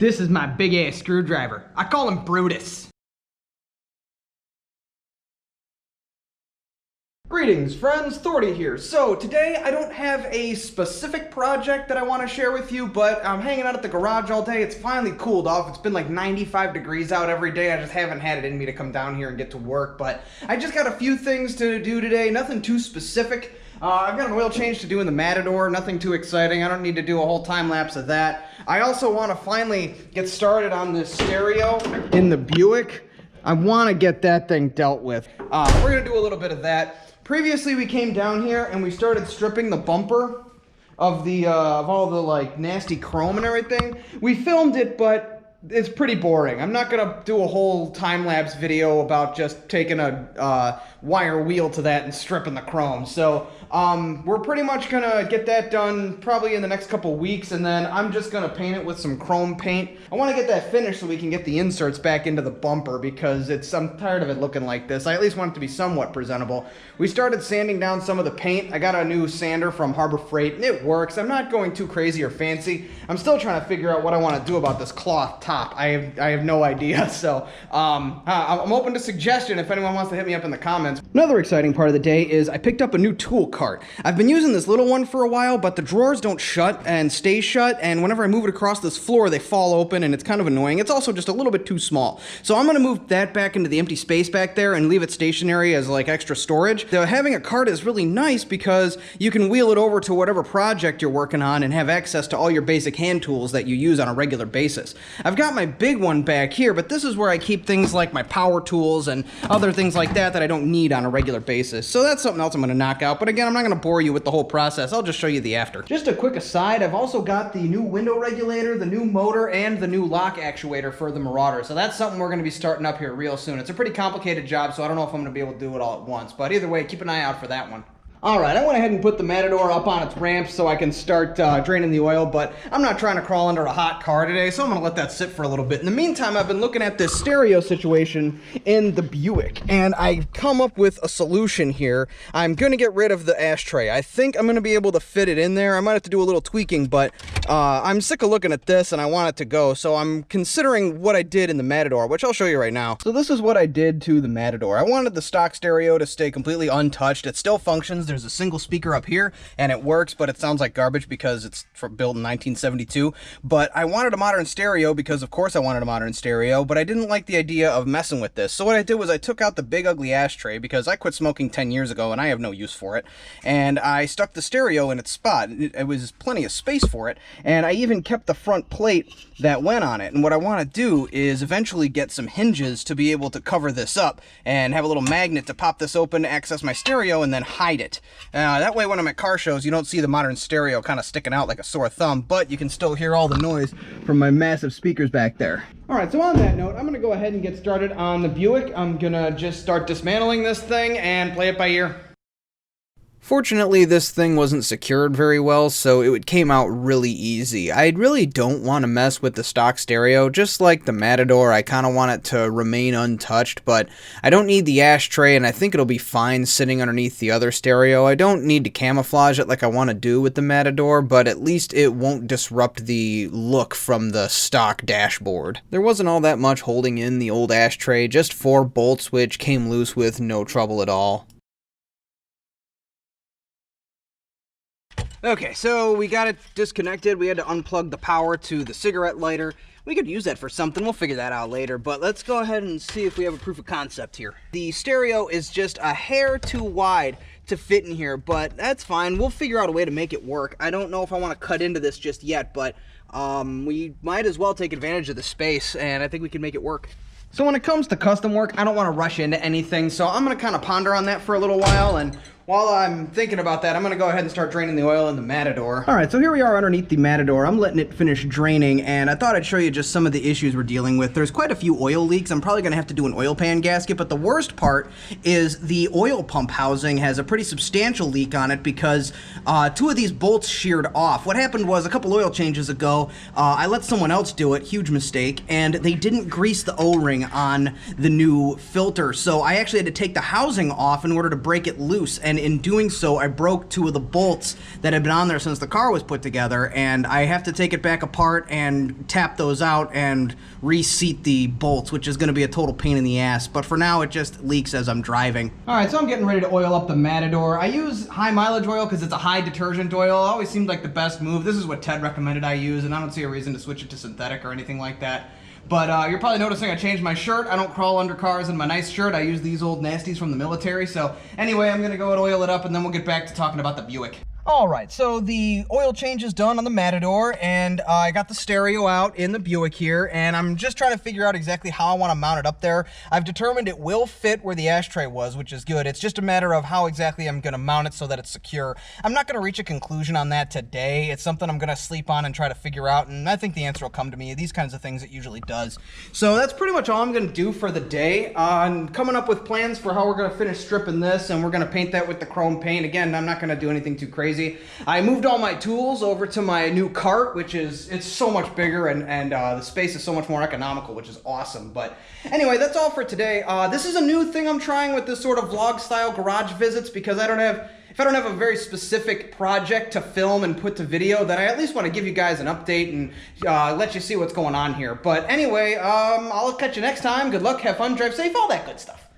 This is my big ass screwdriver. I call him Brutus. Greetings friends, Thordy here. So today I don't have a specific project that I want to share with you, but I'm hanging out at the garage all day. It's finally cooled off. It's been like 95 degrees out every day. I just haven't had it in me to come down here and get to work, but I just got a few things to do today, nothing too specific. I've got an oil change to do in the Matador, nothing too exciting. I don't need to do a whole time lapse of that. I also want to finally get started on this stereo in the Buick. I want to get that thing dealt with. We're going to do a little bit of that. Previously we came down here and we started stripping the bumper of the of all the like nasty chrome and everything. We filmed it, but it's pretty boring. I'm not gonna do a whole time-lapse video about just taking a wire wheel to that and stripping the chrome. So we're pretty much gonna get that done probably in the next couple weeks, and then I'm just gonna paint it with some chrome paint. I want to get that finished so we can get the inserts back into the bumper because I'm tired of it looking like this. I at least want it to be somewhat presentable. We started sanding down some of the paint. I got a new sander from Harbor Freight and it works. I'm not going too crazy or fancy. I'm still trying to figure out what I want to do about this cloth top. I have no idea. So I'm open to suggestion if anyone wants to hit me up in the comments. Another exciting part of the day is I picked up a new tool cart. I've been using this little one for a while, but the drawers don't shut and stay shut, and whenever I move it across this floor, they fall open, and it's kind of annoying. It's also just a little bit too small. So I'm going to move that back into the empty space back there and leave it stationary as like extra storage. Having a cart is really nice because you can wheel it over to whatever project you're working on and have access to all your basic hand tools that you use on a regular basis. I've got my big one back here, but this is where I keep things like my power tools and other things like that I don't need on a regular basis. So that's something else I'm going to knock out. But again, I'm not going to bore you with the whole process. I'll just show you the after. Just a quick aside, I've also got the new window regulator, the new motor, and the new lock actuator for the Marauder. So that's something we're going to be starting up here real soon. It's a pretty complicated job, so I don't know if I'm going to be able to do it all at once. But either way, keep an eye out for that one. Alright, I went ahead and put the Matador up on its ramp so I can start draining the oil, but I'm not trying to crawl under a hot car today, so I'm going to let that sit for a little bit. In the meantime, I've been looking at this stereo situation in the Buick, and I've come up with a solution here. I'm going to get rid of the ashtray. I think I'm going to be able to fit it in there. I might have to do a little tweaking, but I'm sick of looking at this, and I want it to go, so I'm considering what I did in the Matador, which I'll show you right now. So this is what I did to the Matador. I wanted the stock stereo to stay completely untouched. It still functions. There's a single speaker up here and it works, but it sounds like garbage because it's built in 1972. But I wanted a modern stereo because of course I wanted a modern stereo, but I didn't like the idea of messing with this. So what I did was I took out the big ugly ashtray because I quit smoking 10 years ago and I have no use for it. And I stuck the stereo in its spot. It was plenty of space for it. And I even kept the front plate that went on it. And what I want to do is eventually get some hinges to be able to cover this up and have a little magnet to pop this open, access my stereo, and then hide it. That way when I'm at car shows, you don't see the modern stereo kind of sticking out like a sore thumb, but you can still hear all the noise from my massive speakers back there. Alright, so on that note, I'm going to go ahead and get started on the Buick. I'm going to just start dismantling this thing and play it by ear. Fortunately, this thing wasn't secured very well, so it came out really easy. I really don't want to mess with the stock stereo. Just like the Matador, I kind of want it to remain untouched, but I don't need the ashtray, and I think it'll be fine sitting underneath the other stereo. I don't need to camouflage it like I want to do with the Matador, but at least it won't disrupt the look from the stock dashboard. There wasn't all that much holding in the old ashtray, just 4 bolts which came loose with no trouble at all. Okay, so we got it disconnected. We had to unplug the power to the cigarette lighter. We could use that for something. We'll figure that out later, but let's go ahead and see if we have a proof of concept here. The stereo is just a hair too wide to fit in here, but that's fine. We'll figure out a way to make it work. I don't know if I want to cut into this just yet, but we might as well take advantage of the space, and I think we can make it work. So when it comes to custom work, I don't want to rush into anything, so I'm going to kind of ponder on that for a little while, and while I'm thinking about that, I'm going to go ahead and start draining the oil in the Matador. Alright, so here we are underneath the Matador. I'm letting it finish draining, and I thought I'd show you just some of the issues we're dealing with. There's quite a few oil leaks. I'm probably going to have to do an oil pan gasket, but the worst part is the oil pump housing has a pretty substantial leak on it because 2 of these bolts sheared off. What happened was a couple oil changes ago, I let someone else do it, huge mistake, and they didn't grease the O-ring on the new filter, so I actually had to take the housing off in order to break it loose, and in doing so, I broke 2 of the bolts that had been on there since the car was put together, and I have to take it back apart and tap those out and reseat the bolts, which is going to be a total pain in the ass. But for now, it just leaks as I'm driving. All right, so I'm getting ready to oil up the Matador. I use high mileage oil because it's a high detergent oil. It always seemed like the best move. This is what Ted recommended I use, and I don't see a reason to switch it to synthetic or anything like that. But you're probably noticing I changed my shirt. I don't crawl under cars in my nice shirt. I use these old nasties from the military. So anyway, I'm going to go and oil it up, and then we'll get back to talking about the Buick. All right, so the oil change is done on the Matador, and I got the stereo out in the Buick here, and I'm just trying to figure out exactly how I want to mount it up there. I've determined it will fit where the ashtray was, which is good. It's just a matter of how exactly I'm going to mount it so that it's secure. I'm not going to reach a conclusion on that today. It's something I'm going to sleep on and try to figure out, and I think the answer will come to me. These kinds of things it usually does. So that's pretty much all I'm going to do for the day. I'm coming up with plans for how we're going to finish stripping this, and we're going to paint that with the chrome paint. Again, I'm not going to do anything too crazy. I moved all my tools over to my new cart, which is, it's so much bigger, and the space is so much more economical, which is awesome. But anyway, that's all for today. This is a new thing I'm trying with this sort of vlog style garage visits, because if I don't have a very specific project to film and put to video, then I at least want to give you guys an update and let you see what's going on here. But anyway, I'll catch you next time. Good luck, have fun, drive safe, all that good stuff.